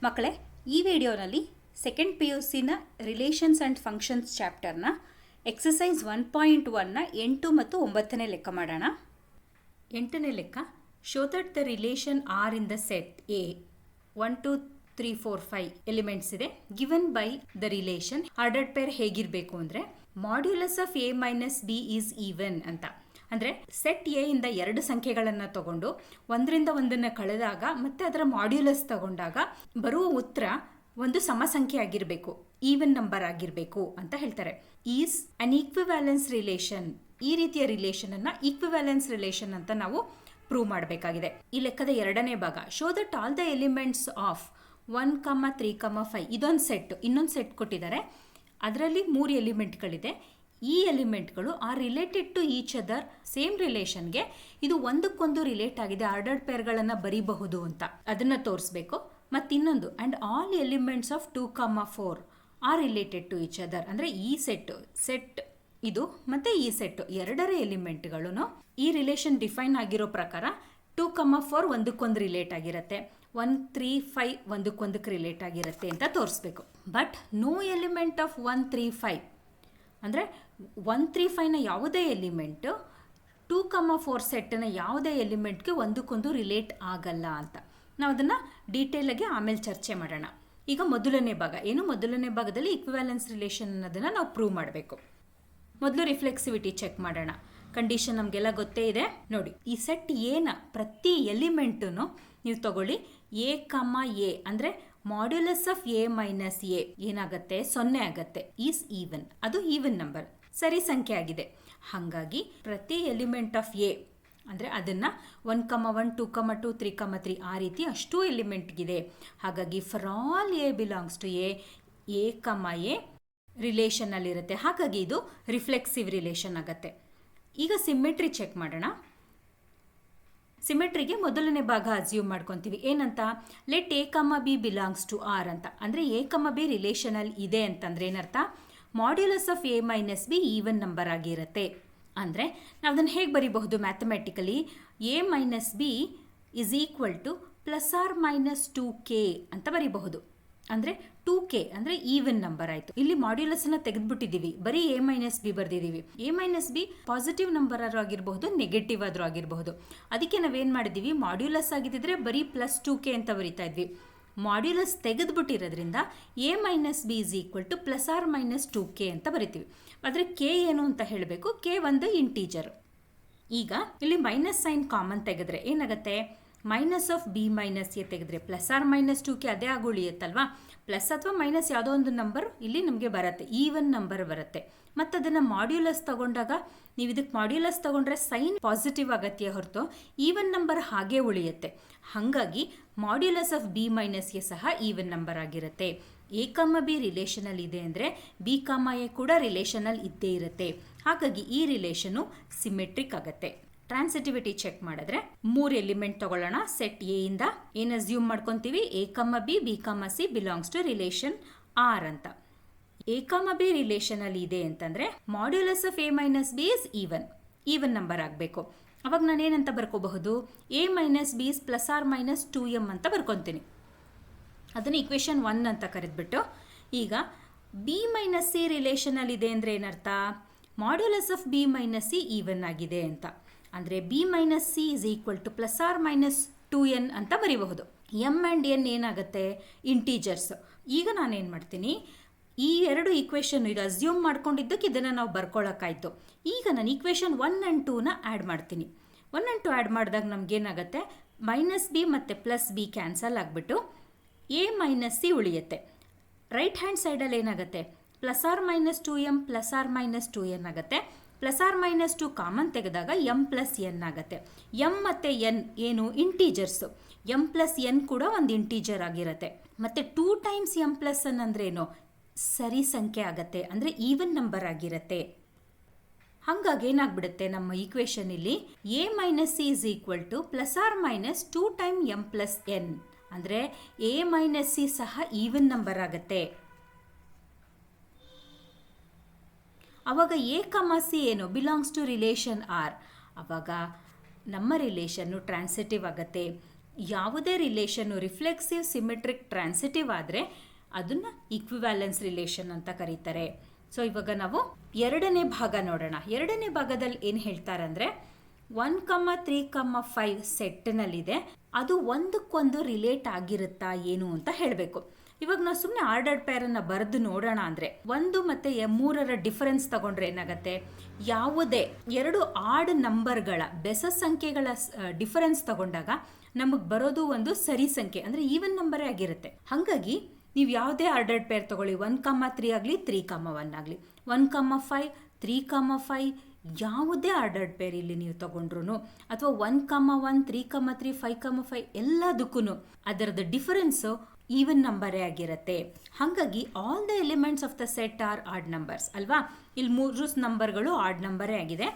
ಮಕ್ಕಳೇ, ಈ ವಿಡಿಯೋನಲ್ಲಿ ಸೆಕೆಂಡ್ ಪಿ ಯು ಸಿನ ರಿಲೇಷನ್ಸ್ ಆ್ಯಂಡ್ ಫಂಕ್ಷನ್ಸ್ ಚಾಪ್ಟರ್ನ ಎಕ್ಸಸೈಸ್ 1.1ನ 8 ಮತ್ತು 9ನೇ ಲೆಕ್ಕ ಮಾಡೋಣ. 8ನೇ ಲೆಕ್ಕ, show that the relation R in the set A 1 2 3 4 5 elements ಇದೆ. Given by the relation ordered pair ಹೇಗಿರಬೇಕು ಅಂದರೆ modulus of a minus b is even ಅಂತ. ಅಂದರೆ ಸೆಟ್ ಎ ಇಂದ ಎರಡು ಸಂಖ್ಯೆಗಳನ್ನು ತಗೊಂಡು ಒಂದರಿಂದ ಒಂದನ್ನು ಕಳೆದಾಗ ಮತ್ತೆ ಅದರ ಮಾಡ್ಯುಲಸ್ ತಗೊಂಡಾಗ ಬರುವ ಉತ್ತರ ಒಂದು ಸಮ ಸಂಖ್ಯೆ ಆಗಿರಬೇಕು, ಈವನ್ ನಂಬರ್ ಆಗಿರಬೇಕು ಅಂತ ಹೇಳ್ತಾರೆ. Is an equivalence relation. ಈ ರೀತಿಯ ರಿಲೇಷನ್ ಅನ್ನ ಈಕ್ವಿವ್ಯಾಲೆನ್ಸ್ ರಿಲೇಷನ್ ಅಂತ ನಾವು ಪ್ರೂವ್ ಮಾಡಬೇಕಾಗಿದೆ. ಈ ಲೆಕ್ಕದ ಎರಡನೇ ಭಾಗ, show that all the elements of 1, 3, 5 ಇದೊಂದು ಸೆಟ್, ಇನ್ನೊಂದು ಸೆಟ್ ಕೊಟ್ಟಿದ್ದಾರೆ. ಅದರಲ್ಲಿ 3 ಎಲಿಮೆಂಟ್ಗಳಿದೆ. ಈ ಎಲಿಮೆಂಟ್ಗಳು are related to each other, same ರಿಲೇಷನ್ಗೆ ಇದು ಒಂದಕ್ಕೊಂದು ರಿಲೇಟ್ ಆಗಿದೆ, ಆರ್ಡರ್ಡ್ ಪೇರ್ಗಳನ್ನು ಬರೀಬಹುದು ಅಂತ ಅದನ್ನು ತೋರಿಸ್ಬೇಕು. ಮತ್ತು ಇನ್ನೊಂದು, and all elements of 2, 4 are related to each other. ಅಂದರೆ ಈ ಸೆಟ್ ಇದು ಮತ್ತು ಈ ಸೆಟ್ ಎರಡರ ಎಲಿಮೆಂಟ್ಗಳು ಈ ರಿಲೇಷನ್ ಡಿಫೈನ್ ಆಗಿರೋ ಪ್ರಕಾರ 2, 4 ಒಂದಕ್ಕೊಂದು ರಿಲೇಟ್ ಆಗಿರುತ್ತೆ, 1, 3, 5 ಒಂದಕ್ಕೊಂದಕ್ಕೆ ರಿಲೇಟ್ ಆಗಿರುತ್ತೆ ಅಂತ ತೋರಿಸ್ಬೇಕು. ಬಟ್ ನೋ ಎಲಿಮೆಂಟ್ ಆಫ್ 1, 3, 5 ಅಂದರೆ 1, 3, 5ನ ಯಾವುದೇ ಎಲಿಮೆಂಟು 2, 4 ಸೆಟ್ಟಿನ ಯಾವುದೇ ಎಲಿಮೆಂಟ್ಗೆ ಒಂದಕ್ಕೊಂದು ರಿಲೇಟ್ ಆಗಲ್ಲ ಅಂತ ನಾವು ಅದನ್ನು ಡೀಟೇಲಾಗಿ ಆಮೇಲೆ ಚರ್ಚೆ ಮಾಡೋಣ. ಈಗ ಮೊದಲನೇ ಭಾಗ ಏನು, ಮೊದಲನೇ ಭಾಗದಲ್ಲಿ ಈಕ್ವಿವ್ಯಾಲೆನ್ಸ್ ರಿಲೇಷನ್ ಅನ್ನೋದನ್ನು ನಾವು ಪ್ರೂವ್ ಮಾಡಬೇಕು. ಮೊದಲು ರಿಫ್ಲೆಕ್ಸಿವಿಟಿ ಚೆಕ್ ಮಾಡೋಣ. ಕಂಡೀಷನ್ ನಮಗೆಲ್ಲ ಗೊತ್ತೇ ಇದೆ ನೋಡಿ. ಈ ಸೆಟ್ ಎನ ಪ್ರತಿ ಎಲಿಮೆಂಟು ನೀವು ತಗೊಳ್ಳಿ, ಎ, ಎ ಅಂದರೆ modulus of a minus A ಏನಾಗುತ್ತೆ, 0 ಆಗುತ್ತೆ. ಈಸ್ ಈವನ್, ಅದು ಈವನ್ ನಂಬರ್, ಸರಿ ಸಂಖ್ಯೆ ಆಗಿದೆ. ಹಾಗಾಗಿ ಪ್ರತಿ ಎಲಿಮೆಂಟ್ ಆಫ್ ಎ ಅಂದರೆ ಅದನ್ನು 1, 1, 2, 2, 3, 3 ಆ ರೀತಿ ಅಷ್ಟೂ ಎಲಿಮೆಂಟ್ಗಿದೆ. ಹಾಗಾಗಿ for all a belongs to a ರಿಲೇಷನ್ನಲ್ಲಿರುತ್ತೆ. ಹಾಗಾಗಿ ಇದು ರಿಫ್ಲೆಕ್ಸಿವ್ ರಿಲೇಷನ್ ಆಗುತ್ತೆ. ಈಗ ಸಿಮೆಟ್ರಿ ಚೆಕ್ ಮಾಡೋಣ. ಸಿಮೆಟ್ರಿಗೆ ಮೊದಲನೇ ಭಾಗ ಅಸ್ಯೂಮ್ ಮಾಡ್ಕೊತೀವಿ. ಏನಂತ, let a, b belongs to R ಅಂತ. ಅಂದರೆ ಎ, ಬಿ ರಿಲೇಷನಲ್ಲಿ ಇದೆ ಅಂತಂದ್ರೆ ಏನರ್ಥ, modulus of a minus b even number ಆಗಿರುತ್ತೆ. ಅಂದರೆ ನಾವು ಅದನ್ನು ಹೇಗೆ ಬರೀಬಹುದು mathematically, a minus b is equal to +or-2k ಅಂತ ಬರೀಬಹುದು. ಅಂದರೆ 2k ಅಂದರೆ ಈವನ್ ನಂಬರ್ ಆಯಿತು. ಇಲ್ಲಿ ಮಾಡ್ಯುಲಸ್ನ ತೆಗೆದುಬಿಟ್ಟಿದ್ದೀವಿ, ಬರೀ ಎ ಮೈನಸ್ ಬಿ ಬರೆದಿದ್ದೀವಿ. A minus b positive number ಆದರೂ ಆಗಿರಬಹುದು, ನೆಗೆಟಿವ್ ಆದರೂ ಆಗಿರಬಹುದು. ಅದಕ್ಕೆ ನಾವೇನು ಮಾಡಿದ್ದೀವಿ, ಮಾಡ್ಯುಲಸ್ ಆಗಿದ್ದರೆ ಬರೀ +2k ಅಂತ ಬರಿತಾ ಇದ್ವಿ. ಮಾಡ್ಯುಲಸ್ ತೆಗೆದುಬಿಟ್ಟಿರೋದ್ರಿಂದ a minus b is equal to +or-2k ಅಂತ ಬರಿತೀವಿ. ಆದರೆ ಕೆ ಏನು ಅಂತ ಹೇಳಬೇಕು, ಕೆ ಒಂದು ಇಂಟೀಜರ್. ಈಗ ಇಲ್ಲಿ ಮೈನಸ್ ಸೈನ್ ಕಾಮನ್ ತೆಗೆದ್ರೆ ಏನಾಗುತ್ತೆ, minus of b minus A ತೆಗೆದ್ರೆ +or-2k ಅದೇ ಆಗಿ ಉಳಿಯುತ್ತಲ್ವಾ. ಪ್ಲಸ್ ಅಥವಾ ಮೈನಸ್ ಯಾವುದೋ ಒಂದು ನಂಬರ್ ಇಲ್ಲಿ ನಮಗೆ ಬರುತ್ತೆ, ಈವನ್ ನಂಬರ್ ಬರುತ್ತೆ. ಮತ್ತು ಅದನ್ನು ಮಾಡ್ಯುಲಸ್ ತಗೊಂಡಾಗ ನೀವು ಇದಕ್ಕೆ ಮಾಡ್ಯುಲಸ್ ತಗೊಂಡ್ರೆ ಸೈನ್ ಪಾಸಿಟಿವ್ ಆಗತ್ತೆ ಹೊರತು ಈವನ್ ನಂಬರ್ ಹಾಗೆ ಉಳಿಯುತ್ತೆ. ಹಾಗಾಗಿ modulus of b minus A ಸಹ ಈವನ್ ನಂಬರ್ ಆಗಿರುತ್ತೆ. ಎ, ಬಿ ರಿಲೇಷನಲ್ಲಿ ಇದೆ ಅಂದರೆ ಬಿ, ಎ ಕೂಡ ರಿಲೇಷನಲ್ಲಿ ಇದ್ದೇ ಇರುತ್ತೆ. ಹಾಗಾಗಿ ಈ ರಿಲೇಷನು ಸಿಮೆಟ್ರಿಕ್ ಆಗುತ್ತೆ. ಟ್ರಾನ್ಸಿಟಿವಿಟಿ ಚೆಕ್ ಮಾಡಿದ್ರೆ 3 ಎಲಿಮೆಂಟ್ ತಗೊಳ್ಳೋಣ. ಸೆಟ್ ಎ ಇಂದ ಏನು ಅಸ್ಯೂಮ್ ಮಾಡ್ಕೊತೀವಿ, a, b, c belongs to relation R ಅಂತ. ಎ, ಬಿ ರಿಲೇಷನಲ್ಲಿ ಇದೆ ಅಂತಂದರೆ modulus of a minus b is even number ಆಗಬೇಕು. ಅವಾಗ ನಾನೇನಂತ ಬರ್ಕೋಬಹುದು, a minus b is +or-2m ಅಂತ ಬರ್ಕೊತೀನಿ. ಅದನ್ನು ಇಕ್ವೇಷನ್ 1 ಅಂತ ಕರೆದ್ಬಿಟ್ಟು, ಈಗ ಬಿ ಮೈನಸ್ ಸಿ ರಿಲೇಷನಲ್ಲಿ ಇದೆ ಅಂದರೆ ಏನರ್ಥ, modulus of b minus c even ಆಗಿದೆ ಅಂತ. ಅಂದರೆ b minus c is equal to +or-2n ಅಂತ ಬರೀಬಹುದು. ಎಮ್ ಆ್ಯಂಡ್ ಎನ್ ಏನಾಗುತ್ತೆ, ಇಂಟೀಜರ್ಸ್. ಈಗ ನಾನೇನು ಮಾಡ್ತೀನಿ, ಈ ಎರಡು ಈಕ್ವೇಷನ್ ಇದು ಅಸ್ಯೂಮ್ ಮಾಡ್ಕೊಂಡಿದ್ದಕ್ಕೆ ಇದನ್ನು ನಾವು ಬರ್ಕೊಳ್ಳೋಕ್ಕಾಯ್ತು. ಈಗ ನಾನು ಈಕ್ವೇಷನ್ 1 and 2ನ ಆ್ಯಡ್ ಮಾಡ್ತೀನಿ. 1 and 2 ಆ್ಯಡ್ ಮಾಡಿದಾಗ ನಮಗೇನಾಗುತ್ತೆ, ಮೈನಸ್ ಬಿ ಮತ್ತು ಪ್ಲಸ್ ಬಿ ಕ್ಯಾನ್ಸಲ್ ಆಗಿಬಿಟ್ಟು ಎ ಮೈನಸ್ ಸಿ ಉಳಿಯುತ್ತೆ. ರೈಟ್ ಹ್ಯಾಂಡ್ ಸೈಡಲ್ಲಿ ಏನಾಗುತ್ತೆ, +or-2m +or-2n ಆಗುತ್ತೆ. +or-2 ಕಾಮನ್ ತೆಗೆದಾಗ m + n ಆಗುತ್ತೆ. m ಮತ್ತು n ಏನು, ಇಂಟೀಜರ್ಸು. m + n ಕೂಡ ಒಂದು ಇಂಟೀಜರ್ ಆಗಿರುತ್ತೆ. ಮತ್ತು 2 times m + n ಅಂದರೆ ಏನು, ಸರಿ ಸಂಖ್ಯೆ ಆಗುತ್ತೆ, ಅಂದರೆ ಈವನ್ ನಂಬರ್ ಆಗಿರುತ್ತೆ. ಹಾಗಾಗಿ ಏನಾಗ್ಬಿಡುತ್ತೆ ನಮ್ಮ ಈಕ್ವೇಷನ್ ಇಲ್ಲಿ, a minus c is equal to +or-2 times m + n ಅಂದರೆ ಎ ಮೈನಸ್ ಸಿ ಸಹ ಈವನ್ ನಂಬರ್ ಆಗುತ್ತೆ. ಆವಾಗ ಎ, ಸಿ ಏನು, ಬಿಲಾಂಗ್ಸ್ ಟು ರಿಲೇಷನ್ ಆರ್. ಆವಾಗ ನಮ್ಮ ರಿಲೇಷನ್ನು ಟ್ರಾನ್ಸಿಟಿವ್ ಆಗುತ್ತೆ. ಯಾವುದೇ ರಿಲೇಷನ್ನು ರಿಫ್ಲೆಕ್ಸಿವ್, ಸಿಮೆಟ್ರಿಕ್, ಟ್ರಾನ್ಸಿಟಿವ್ ಆದರೆ ಅದನ್ನು ಈಕ್ವಿವ್ಯಾಲೆನ್ಸ್ ರಿಲೇಷನ್ ಅಂತ ಕರೀತಾರೆ. ಸೊ ಇವಾಗ ನಾವು ಎರಡನೇ ಭಾಗ ನೋಡೋಣ. ಎರಡನೇ ಭಾಗದಲ್ಲಿ ಏನು ಹೇಳ್ತಾರೆ ಅಂದರೆ 1,3,5 ಸೆಟ್ನಲ್ಲಿದೆ, ಅದು ಒಂದಕ್ಕೊಂದು ರಿಲೇಟ್ ಆಗಿರುತ್ತಾ ಏನು ಅಂತ ಹೇಳಬೇಕು. ಇವಾಗ ನಾವು ಸುಮ್ಮನೆ ಆರ್ಡರ್ಡ್ ಪೇರನ್ನು ಬರೆದು ನೋಡೋಣ ಅಂದರೆ 1 ಮತ್ತು 3ರ ಡಿಫರೆನ್ಸ್ ತಗೊಂಡ್ರೆ ಏನಾಗುತ್ತೆ, ಯಾವುದೇ ಎರಡು ಆಡ್ ನಂಬರ್ಗಳ ಬೆಸ ಸಂಖ್ಯೆಗಳ ಡಿಫರೆನ್ಸ್ ತಗೊಂಡಾಗ ನಮಗೆ ಬರೋದು ಒಂದು ಸರಿ ಸಂಖ್ಯೆ, ಅಂದರೆ ಈವನ್ ನಂಬರೇ ಆಗಿರುತ್ತೆ. ಹಾಗಾಗಿ ನೀವು ಯಾವುದೇ ಆರ್ಡರ್ಡ್ ಪೇರ್ ತಗೊಳ್ಳಿ, 1,3 ಆಗಲಿ 3,1 ಆಗಲಿ, 1,5 3,5 ಯಾವುದೇ ಆರ್ಡರ್ಡ್ ಪೇರ್ ಇಲ್ಲಿ ನೀವು ತಗೊಂಡ್ರು ಅಥವಾ 1,1 3,3 5,5 ಎಲ್ಲದಕ್ಕೂ ಅದರದ್ದು ಡಿಫರೆನ್ಸು ಈವನ್ ನಂಬರೇ ಆಗಿರುತ್ತೆ. ಹಾಗಾಗಿ all the elements of the set are odd numbers ಅಲ್ವಾ. ಇಲ್ಲಿ 3 ನಂಬರ್ಗಳು ಆಡ್ ನಂಬರೇ ಆಗಿದೆ.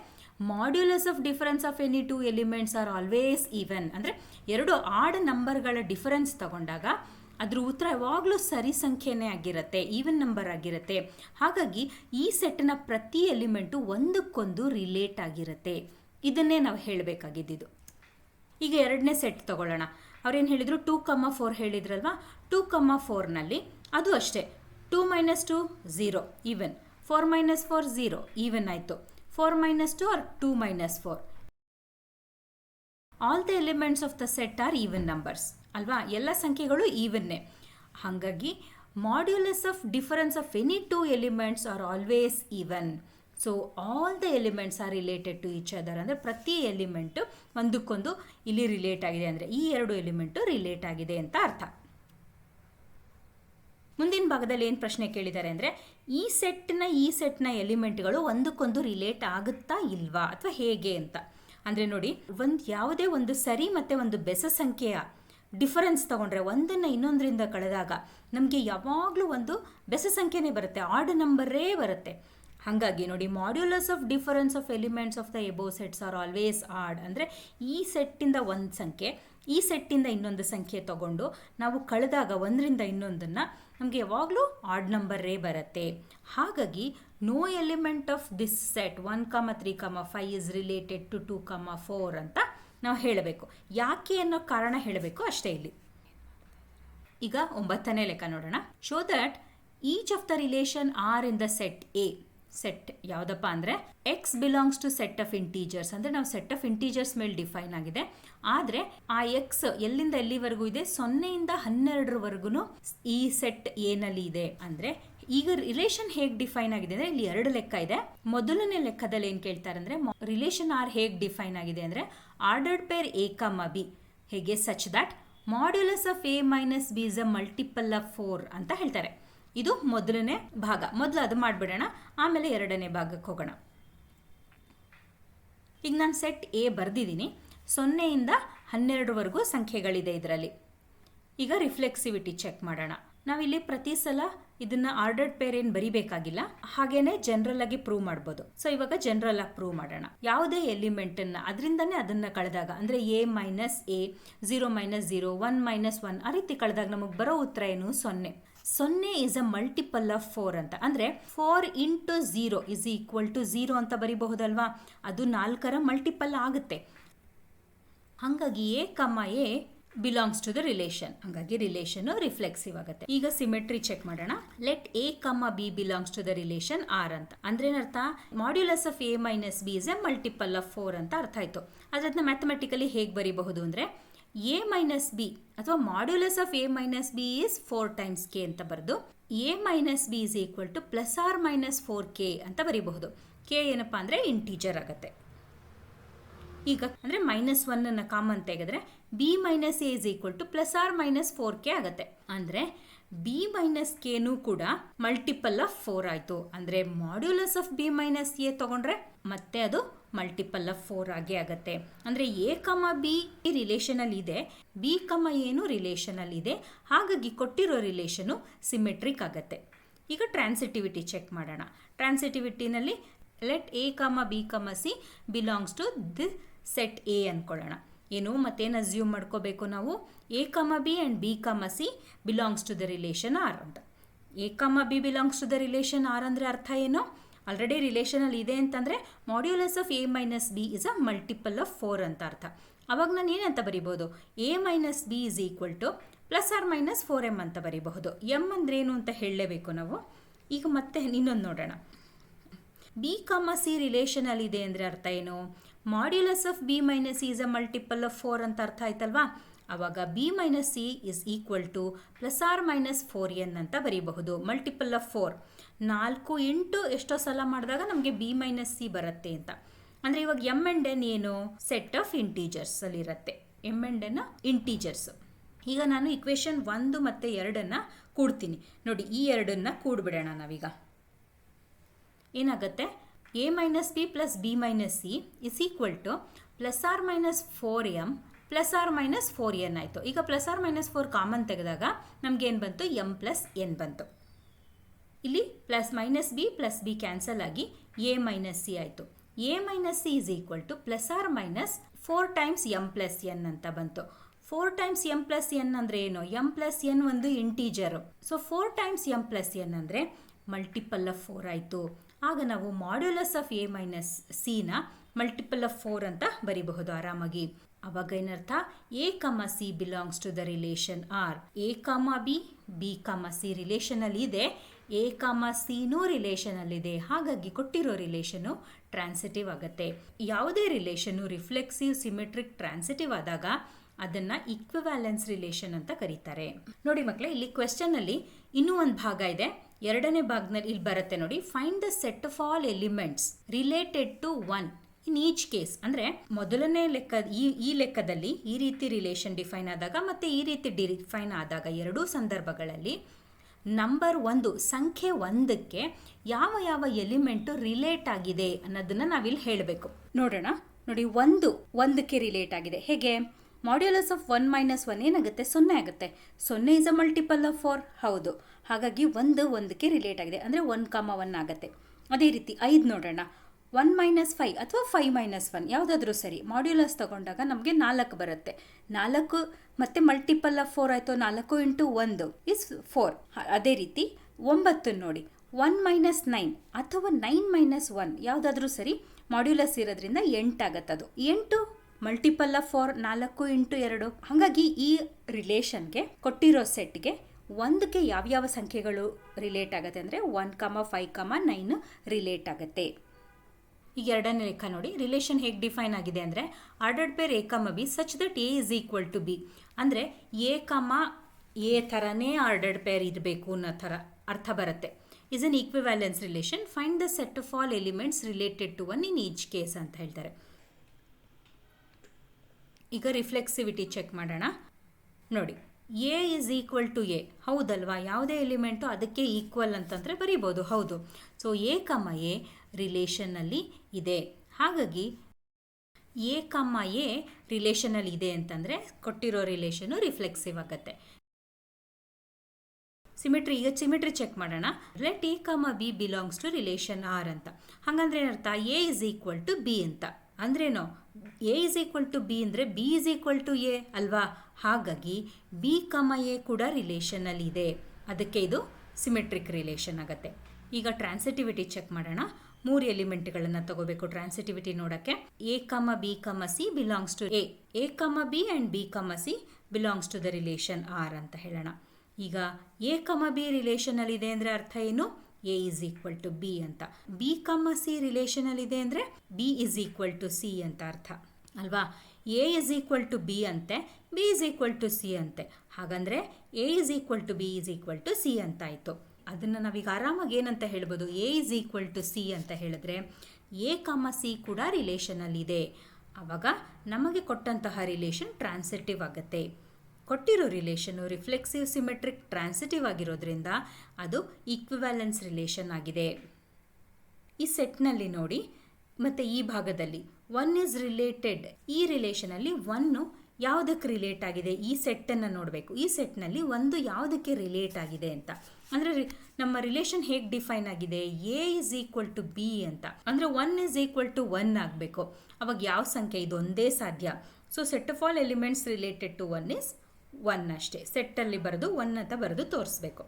Modulus of difference of any 2 elements are always even, ಅಂದರೆ ಎರಡು ಆಡ್ ನಂಬರ್ಗಳ ಡಿಫರೆನ್ಸ್ ತಗೊಂಡಾಗ ಅದ್ರ ಉತ್ತರ ಯಾವಾಗಲೂ ಸರಿ ಸಂಖ್ಯೆನೇ ಆಗಿರುತ್ತೆ, ಈವನ್ ನಂಬರ್ ಆಗಿರುತ್ತೆ. ಹಾಗಾಗಿ ಈ ಸೆಟ್ನ ಪ್ರತಿ ಎಲಿಮೆಂಟು ಒಂದಕ್ಕೊಂದು ರಿಲೇಟ್ ಆಗಿರುತ್ತೆ. ಇದನ್ನೇ ನಾವು ಹೇಳಬೇಕಾಗಿದ್ದು. ಈಗ ಎರಡನೇ ಸೆಟ್ ತಗೊಳ್ಳೋಣ. ಅವ್ರೇನು ಹೇಳಿದರು, 2,4 ಹೇಳಿದ್ರಲ್ವಾ. 2,4ನಲ್ಲಿ ಅದು ಅಷ್ಟೇ, 2 - 2 0 ಈವನ್, 4 - 4 0 ಈವನ್ ಆಯಿತು, 4 - 2 or 2 - 4. All the elements of the set are even numbers ಅಲ್ವಾ, ಎಲ್ಲ ಸಂಖ್ಯೆಗಳು ಈವನ್ನೇ. ಹಾಗಾಗಿ modulus of difference of any 2 elements are always even. So all the elements are related to each other, ಅಂದರೆ ಪ್ರತಿ ಎಲಿಮೆಂಟು ಒಂದಕ್ಕೊಂದು ಇಲ್ಲಿ ರಿಲೇಟ್ ಆಗಿದೆ, ಅಂದರೆ ಈ ಎರಡು ಎಲಿಮೆಂಟು ರಿಲೇಟ್ ಆಗಿದೆ ಅಂತ ಅರ್ಥ. ಮುಂದಿನ ಭಾಗದಲ್ಲಿ ಏನು ಪ್ರಶ್ನೆ ಕೇಳಿದ್ದಾರೆ ಅಂದರೆ, ಈ ಸೆಟ್ನ ಎಲಿಮೆಂಟ್ಗಳು ಒಂದಕ್ಕೊಂದು ರಿಲೇಟ್ ಆಗುತ್ತಾ ಇಲ್ವಾ ಅಥವಾ ಹೇಗೆ ಅಂತ. ಅಂದರೆ ನೋಡಿ, ಯಾವುದೇ ಒಂದು ಸರಿ ಮತ್ತು ಒಂದು ಬೆಸ ಸಂಖ್ಯೆಯ ಡಿಫರೆನ್ಸ್ ತಗೊಂಡ್ರೆ ಒಂದನ್ನು ಇನ್ನೊಂದರಿಂದ ಕಳೆದಾಗ ನಮಗೆ ಯಾವಾಗಲೂ ಒಂದು ಬೆಸ ಸಂಖ್ಯೆನೇ ಬರುತ್ತೆ, ಆಡ್ ನಂಬರೇ ಬರುತ್ತೆ. ಹಾಗಾಗಿ ನೋಡಿ, modulus of difference of elements of the above sets are always odd, ಅಂದರೆ ಈ ಸೆಟ್ಟಿಂದ ಒಂದು ಸಂಖ್ಯೆ, ಈ ಸೆಟ್ಟಿಂದ ಇನ್ನೊಂದು ಸಂಖ್ಯೆ ತಗೊಂಡು ನಾವು ಕಳೆದಾಗ ಒಂದರಿಂದ ಇನ್ನೊಂದನ್ನು ನಮಗೆ ಯಾವಾಗಲೂ ಆಡ್ ನಂಬರೇ ಬರುತ್ತೆ. ಹಾಗಾಗಿ no element of this set 1,3,5 is related to 2,4 ಅಂತ ನಾವು ಹೇಳಬೇಕು. ಯಾಕೆ ಅನ್ನೋ ಕಾರಣ ಹೇಳಬೇಕು ಅಷ್ಟೇ ಇಲ್ಲಿ. ಈಗ 9ನೇ ಲೆಕ್ಕ ನೋಡೋಣ. Show that each of the relation R in the set A. Set ಯಾವುದಪ್ಪ ಅಂದರೆ x belongs to set of integers, ಅಂದರೆ ನಾವು ಸೆಟ್ ಆಫ್ ಇಂಟೀಜರ್ಸ್ ಮೇಲೆ ಡಿಫೈನ್ ಆಗಿದೆ. ಆದರೆ ಆ ಎಕ್ಸ್ ಎಲ್ಲಿಂದ ಎಲ್ಲಿವರೆಗೂ ಇದೆ, 0ಇಂದ 12ರವರೆಗೂ ಈ ಸೆಟ್ ಏನಲ್ಲಿ ಇದೆ. ಅಂದರೆ ಈಗ ರಿಲೇಷನ್ ಹೇಗೆ ಡಿಫೈನ್ ಆಗಿದೆ ಅಂದರೆ ಇಲ್ಲಿ 2 ಲೆಕ್ಕ ಇದೆ. ಮೊದಲನೇ ಲೆಕ್ಕದಲ್ಲಿ ಏನು ಕೇಳ್ತಾರೆ ಅಂದರೆ, ರಿಲೇಷನ್ ಆರ್ ಹೇಗೆ ಡಿಫೈನ್ ಆಗಿದೆ ಅಂದರೆ ಆರ್ಡರ್ಡ್ ಪೇರ್ ಎ, ಬಿ ಹೇಗೆ such that modulus of a minus b is a multiple of 4 ಅಂತ ಹೇಳ್ತಾರೆ. ಇದು ಮೊದಲನೇ ಭಾಗ. ಮೊದಲು ಅದು ಮಾಡಿಬಿಡೋಣ, ಆಮೇಲೆ ಎರಡನೇ ಭಾಗಕ್ಕೆ ಹೋಗೋಣ. ಈಗ ನಾನು ಸೆಟ್ ಎ ಬರೆದಿದ್ದೀನಿ, 0ಇಂದ 12ರವರೆಗೂ ಸಂಖ್ಯೆಗಳಿದೆ ಇದರಲ್ಲಿ. ಈಗ ರಿಫ್ಲೆಕ್ಸಿವಿಟಿ ಚೆಕ್ ಮಾಡೋಣ. ನಾವಿಲ್ಲಿ ಪ್ರತಿ ಸಲ ಇದನ್ನು ಆರ್ಡರ್ಡ್ ಪೇರ್ ಏನು ಬರಿಬೇಕಾಗಿಲ್ಲ, ಹಾಗೇನೆ ಜನರಲ್ ಆಗಿ ಪ್ರೂವ್ ಮಾಡ್ಬೋದು. ಸೊ ಇವಾಗ ಜನರಲ್ ಆಗಿ ಪ್ರೂವ್ ಮಾಡೋಣ. ಯಾವುದೇ ಎಲಿಮೆಂಟನ್ನು ಅದರಿಂದನೇ ಅದನ್ನು ಕಳೆದಾಗ, ಅಂದರೆ ಎ ಮೈನಸ್ ಎ, 0 - 0, 1 - 1 ಆ ರೀತಿ ಕಳೆದಾಗ ನಮಗೆ ಬರೋ ಉತ್ತರ ಏನು, 0. 0 ಈಸ್ ಅ ಮಲ್ಟಿಪಲ್ ಆಫ್ 4 ಅಂತ, ಅಂದರೆ 4 × 0 ಇಸ್ ಈಕ್ವಲ್ ಟು 0 ಅಂತ ಬರಿಬಹುದಲ್ವಾ. ಅದು 4ರ ಮಲ್ಟಿಪಲ್ ಆಗುತ್ತೆ. ಹಾಗಾಗಿ a belongs to the relation, ಹಾಗಾಗಿ ರಿಲೇಷನ್ ರಿಫ್ಲೆಕ್ಸಿವ್ ಆಗುತ್ತೆ. ಈಗ ಸಿಮೆಟ್ರಿ ಚೆಕ್ ಮಾಡೋಣ. Let a, b belongs to the relation R ಅಂತ. ಅಂದ್ರೆ ಏನರ್ಥ, modulus of a minus b is a multiple of 4 ಅಂತ ಅರ್ಥ ಆಯ್ತು. ಅದನ್ನ ಮ್ಯಾಥಮೆಟಿಕಲಿ ಹೇಗೆ ಬರೀಬಹುದು ಅಂದರೆ, ಎ ಮೈನಸ್ ಬಿ ಅಥವಾ modulus of a minus b is 4 times k ಅಂತ ಬರೆದು a minus b is equal to +or-4k ಅಂತ ಬರೀಬಹುದು. ಕೆ ಏನಪ್ಪಾ ಅಂದರೆ ಇಂಟೀಜರ್ ಆಗುತ್ತೆ. ಈಗ ಅಂದರೆ -1 ಕಾಮನ್ ತೆಗೆದ್ರೆ b minus a is equal to +or-4k ಆಗುತ್ತೆ. ಅಂದರೆ ಬಿ ಮೈನಸ್ ಕೆನೂ ಕೂಡ ಮಲ್ಟಿಪಲ್ ಆಫ್ 4 ಆಯಿತು. ಅಂದರೆ modulus of b minus A ತಗೊಂಡ್ರೆ ಮತ್ತೆ ಅದು ಮಲ್ಟಿಪಲ್ ಆಫ್ 4 ಆಗೇ ಆಗುತ್ತೆ. ಅಂದರೆ ಎ, ಬಿ ರಿಲೇಷನಲ್ಲಿ ಇದೆ, ಬಿ, ಏನು ರಿಲೇಷನಲ್ಲಿ ಇದೆ. ಹಾಗಾಗಿ ಕೊಟ್ಟಿರೋ ರಿಲೇಷನು ಸಿಮೆಟ್ರಿಕ್ ಆಗುತ್ತೆ. ಈಗ ಟ್ರಾನ್ಸಿಟಿವಿಟಿ ಚೆಕ್ ಮಾಡೋಣ. ಟ್ರಾನ್ಸಿಟಿವಿಟಿನಲ್ಲಿ let a, b, c belongs to the set A ಅಂದ್ಕೊಳ್ಳೋಣ. ಏನು ಮತ್ತೇನು ಅಸ್ಯೂಮ್ ಮಾಡ್ಕೋಬೇಕು ನಾವು, a, b and b, c belongs to the relation R ಅಂತ. A, b belongs to the relation R ಅಂದರೆ ಅರ್ಥ ಏನು, ಆಲ್ರೆಡಿ ರಿಲೇಷನಲ್ಲಿ ಇದೆ ಅಂತಂದರೆ modulus of a minus b is a multiple of 4 ಅಂತ ಅರ್ಥ. ಅವಾಗ ನಾನು ಏನಂತ ಬರಿಬೋದು, a minus b is equal to +or-4m ಅಂತ ಬರಿಬಹುದು. ಎಮ್ ಅಂದ್ರೆ ಏನು ಅಂತ ಹೇಳಲೇಬೇಕು ನಾವು. ಈಗ ಮತ್ತೆ ಇನ್ನೊಂದು ನೋಡೋಣ. ಬಿ ಕಮ ಸಿ ರಿಲೇಷನಲ್ಲಿ ಇದೆ ಅಂದರೆ ಅರ್ಥ ಏನು, modulus of b minus c is a multiple of 4 ಅಂತ ಅರ್ಥ ಆಯ್ತಲ್ವಾ. ಆವಾಗ b minus c is equal to +or-4n ಅಂತ ಬರೀಬಹುದು. ಮಲ್ಟಿಪಲ್ ಆಫ್ 4, 4 ಇಂಟು ಎಷ್ಟೋ ಸಲ ಮಾಡಿದಾಗ ನಮಗೆ ಬಿ ಮೈನಸ್ ಸಿ ಬರುತ್ತೆ ಅಂತ. ಅಂದರೆ ಇವಾಗ ಎಮ್ ಆ್ಯಂಡ್ ಎನ್ ಏನು, ಸೆಟ್ ಆಫ್ ಇಂಟೀಜರ್ಸ್ ಅಲ್ಲಿ ಇರುತ್ತೆ. M and N integers. ಈಗ ನಾನು ಇಕ್ವೇಷನ್ 1 ಮತ್ತು 2 ಕೂಡ್ತೀನಿ ನೋಡಿ. ಈ 2 ಕೂಡ್ಬಿಡೋಣ ನಾವೀಗ. ಏನಾಗುತ್ತೆ, a minus b plus b minus c is equal to +or-4m +or-4n ಆಯಿತು. ಈಗ +or-4 ಕಾಮನ್ ತೆಗೆದಾಗ ನಮ್ಗೆ ಏನು ಬಂತು, ಎಮ್ ಪ್ಲಸ್ ಎನ್ ಬಂತು. ಇಲ್ಲಿ plus minus b plus b cancel ಆಗಿ ಎ ಮೈನಸ್ ಸಿ ಆಯಿತು. A minus c is equal to +or-4 times m plus n ಅಂತ ಬಂತು. 4 ಟೈಮ್ಸ್ ಎಮ್ ಪ್ಲಸ್ ಎನ್ ಅಂದರೆ ಏನು, ಎಮ್ ಪ್ಲಸ್ ಎನ್ ಒಂದು integer. So 4 times m plus n ಅಂದರೆ multiple of 4 ಆಯಿತು. ಆಗ ನಾವು ಮಾಡ್ಯುಲಸ್ ಆಫ್ ಎ ಮೈನಸ್ ಸಿನ ಮಲ್ಟಿಪಲ್ ಆಫ್ 4 ಅಂತ ಬರಿಬಹುದು ಆರಾಮಾಗಿ. ಅವಾಗ ಏನರ್ಥ, a comma c belongs to the relation R. A comma b, b comma C ರಿಲೇಷನಲ್ಲಿ ಇದೆ, ಎ ಕಮ ಸಿನೂ ರಿಲೇಷನಲ್ಲಿದೆ. ಹಾಗಾಗಿ ಕೊಟ್ಟಿರೋ ರಿಲೇಷನು ಟ್ರಾನ್ಸಿಟಿವ್ ಆಗುತ್ತೆ. ಯಾವುದೇ ರಿಲೇಷನು ರಿಫ್ಲೆಕ್ಸಿವ್, ಸಿಮೆಟ್ರಿಕ್, ಟ್ರಾನ್ಸಿಟಿವ್ ಆದಾಗ ಅದನ್ನು ಇಕ್ವಿವ್ಯಾಲೆನ್ಸ್ ರಿಲೇಷನ್ ಅಂತ ಕರೀತಾರೆ. ನೋಡಿ ಮಕ್ಕಳೇ, ಇಲ್ಲಿ ಕ್ವೆಶ್ಚನಲ್ಲಿ ಇನ್ನೂ ಒಂದು ಭಾಗ ಇದೆ. 2ನೇ ಭಾಗದಲ್ಲಿ ಇಲ್ಲಿ ಬರುತ್ತೆ ನೋಡಿ, find the set of all elements related to 1 in each case. ಅಂದರೆ ಮೊದಲನೇ ಲೆಕ್ಕ, ಈ ಲೆಕ್ಕದಲ್ಲಿ ಈ ರೀತಿ ರಿಲೇಷನ್ ಡಿಫೈನ್ ಆದಾಗ ಮತ್ತು ಈ ರೀತಿ ಡಿಫೈನ್ ಆದಾಗ ಎರಡೂ ಸಂದರ್ಭಗಳಲ್ಲಿ ನಂಬರ್ 1, ಸಂಖ್ಯೆ 1ಕ್ಕೆ ಯಾವ ಯಾವ ಎಲಿಮೆಂಟು ರಿಲೇಟ್ ಆಗಿದೆ ಅನ್ನೋದನ್ನು ನಾವಿಲ್ಲಿ ಹೇಳಬೇಕು. ನೋಡೋಣ. ನೋಡಿ, 1ಕ್ಕೆ ರಿಲೇಟ್ ಆಗಿದೆ. ಹೇಗೆ, ಮಾಡ್ಯುಲಸ್ ಆಫ್ 1 - 1 ಏನಾಗುತ್ತೆ, 0 ಆಗುತ್ತೆ. 0 ಇಸ್ ಅ ಮಲ್ಟಿಪಲ್ ಆಫ್ 4. ಹೌದು. ಹಾಗಾಗಿ 1ಕ್ಕೆ ರಿಲೇಟ್ ಆಗಿದೆ, ಅಂದರೆ 1, 1 ಆಗುತ್ತೆ. ಅದೇ ರೀತಿ 5 ನೋಡೋಣ. 1 - 5 ಅಥವಾ 5 - 1 ಯಾವುದಾದ್ರೂ ಸರಿ. ಮಾಡ್ಯುಲಸ್ ತಗೊಂಡಾಗ ನಮಗೆ 4 ಬರುತ್ತೆ. 4 ಮತ್ತೆ ಮಲ್ಟಿಪಲ್ ಆಫ್ 4 ಆಯಿತು. 4 ಇಂಟು 1 ಇಸ್ 4. ಅದೇ ರೀತಿ 9 ನೋಡಿ. 1 - 9 ಅಥವಾ 9 - 1 ಯಾವುದಾದ್ರೂ ಸರಿ. ಮಾಡ್ಯುಲಸ್ ಇರೋದ್ರಿಂದ 8 ಆಗುತ್ತೆ. ಅದು 8 ಮಲ್ಟಿಪಲ್ ಆಫ್ 4, 4 ಇಂಟು 2. ಹಾಗಾಗಿ ಈ ರಿಲೇಷನ್ಗೆ ಕೊಟ್ಟಿರೋ ಸೆಟ್ಗೆ 1ಕ್ಕೆ ಯಾವ್ಯಾವ ಸಂಖ್ಯೆಗಳು ರಿಲೇಟ್ ಆಗುತ್ತೆ ಅಂದರೆ 1, 5, 9 ರಿಲೇಟ್ ಆಗುತ್ತೆ. ಈಗ 2ನೇ ಲೆಕ್ಕ ನೋಡಿ. ರಿಲೇಷನ್ ಹೇಗೆ ಡಿಫೈನ್ ಆಗಿದೆ ಅಂದರೆ, ordered pair a comma b such that a is equal to B. ಅಂದರೆ ಎ ಕಮ ಎ ಥರನೇ ಆರ್ಡರ್ಡ್ ಪೇರ್ ಇರಬೇಕು ಅನ್ನೋ ಥರ ಅರ್ಥ ಬರುತ್ತೆ. Is an equivalence relation. Find the set of all elements related to 1 in each case ಅಂತ ಹೇಳ್ತಾರೆ. ಈಗ ರಿಫ್ಲೆಕ್ಸಿವಿಟಿ ಚೆಕ್ ಮಾಡೋಣ. ನೋಡಿ, a is equal to a ಹೌದಲ್ವಾ. ಯಾವುದೇ ಎಲಿಮೆಂಟು ಅದಕ್ಕೆ ಈಕ್ವಲ್ ಅಂತಂದರೆ ಬರಿಬೋದು. ಹೌದು. ಸೊ ಎ ಕಮ ಎ ರಿಲೇಷನ್ನಲ್ಲಿ ಇದೆ. ಹಾಗಾಗಿ ಎ ಕಮ ಎ ರಿಲೇಷನಲ್ಲಿ ಇದೆ ಅಂತಂದರೆ ಕೊಟ್ಟಿರೋ ರಿಲೇಷನು ರಿಫ್ಲೆಕ್ಸಿವ್ ಆಗುತ್ತೆ. ಸಿಮಿಟ್ರಿ. ಈಗ ಸಿಮಿಟ್ರಿ ಚೆಕ್ ಮಾಡೋಣ. Let A comma B belongs to relation R ಅಂತ. ಹಾಗಂದ್ರೆ ಏನರ್ಥ, A is equal to B ಅಂತ. ಅಂದ್ರೇನು, A is equal to B ಅಂದರೆ B is equal to A ಅಲ್ವಾ. ಹಾಗಾಗಿ ಬಿ ಕಮ ಎ ಕೂಡ ರಿಲೇಷನಲ್ಲಿ ಇದೆ. ಅದಕ್ಕೆ ಇದು ಸಿಮೆಟ್ರಿಕ್ ರಿಲೇಷನ್ ಆಗುತ್ತೆ. ಈಗ ಟ್ರಾನ್ಸಿಟಿವಿಟಿ ಚೆಕ್ ಮಾಡೋಣ. 3 ಎಲಿಮೆಂಟ್ಗಳನ್ನು ತಗೋಬೇಕು ಟ್ರಾನ್ಸಿಟಿವಿಟಿ ನೋಡೋಕ್ಕೆ. A comma b comma c belongs to A. A comma b and b comma c belongs to the relation R ಅಂತ ಹೇಳೋಣ. ಈಗ ಎ ಕಮ ಬಿ ರಿಲೇಷನಲ್ಲಿ ಇದೆ ಅಂದರೆ ಅರ್ಥ ಏನು, A is equal to B ಅಂತ. ಬಿ ಕಮ ಸಿ ರಿಲೇಷನಲ್ಲಿ ಇದೆ ಅಂದರೆ B is equal to C ಅಂತ ಅರ್ಥ ಅಲ್ವಾ. A is equal to B ಅಂತೆ, B is equal to C ಅಂತೆ. ಹಾಗಂದರೆ A is equal to B is equal to C ಅಂತ ಆಯಿತು. ಅದನ್ನು ನಾವೀಗ ಆರಾಮಾಗಿ ಏನಂತ ಹೇಳ್ಬೋದು, A is equal to C ಅಂತ ಹೇಳಿದ್ರೆ ಎ ಕಮ ಸಿ ಕೂಡ ರಿಲೇಷನಲ್ಲಿದೆ. ಆವಾಗ ನಮಗೆ ಕೊಟ್ಟಂತಹ ರಿಲೇಷನ್ ಟ್ರಾನ್ಸಿಟಿವ್ ಆಗುತ್ತೆ. ಕೊಟ್ಟಿರೋ ರಿಲೇಷನು ರಿಫ್ಲೆಕ್ಸಿವ್, ಸಿಮೆಟ್ರಿಕ್, ಟ್ರಾನ್ಸಿಟಿವ್ ಆಗಿರೋದ್ರಿಂದ ಅದು ಈಕ್ವಿವ್ಯಾಲೆನ್ಸ್ ರಿಲೇಷನ್ ಆಗಿದೆ. ಈ ಸೆಟ್ನಲ್ಲಿ ನೋಡಿ, ಮತ್ತು ಈ ಭಾಗದಲ್ಲಿ 1 ಇಸ್ ರಿಲೇಟೆಡ್. ಈ ರಿಲೇಷನಲ್ಲಿ 1 ಯಾವುದಕ್ಕೆ ರಿಲೇಟ್ ಆಗಿದೆ, ಈ ಸೆಟ್ಟನ್ನು ನೋಡಬೇಕು. ಈ ಸೆಟ್ನಲ್ಲಿ 1 ಯಾವುದಕ್ಕೆ ರಿಲೇಟ್ ಆಗಿದೆ ಅಂತ. ಅಂದರೆ ನಮ್ಮ ರಿಲೇಷನ್ ಹೇಗೆ ಡಿಫೈನ್ ಆಗಿದೆ, a is equal to B ಅಂತ. ಅಂದರೆ 1 ಇಸ್ ಈಕ್ವಲ್ ಟು 1 ಆಗಬೇಕು. ಅವಾಗ ಯಾವ ಸಂಖ್ಯೆ, ಇದು ಒಂದೇ ಸಾಧ್ಯ. So set of all elements related to 1 is 1 ಅಷ್ಟೇ. ಸೆಟ್ಟಲ್ಲಿ ಬರೆದು 1 ಅಂತ ಬರೆದು ತೋರಿಸ್ಬೇಕು.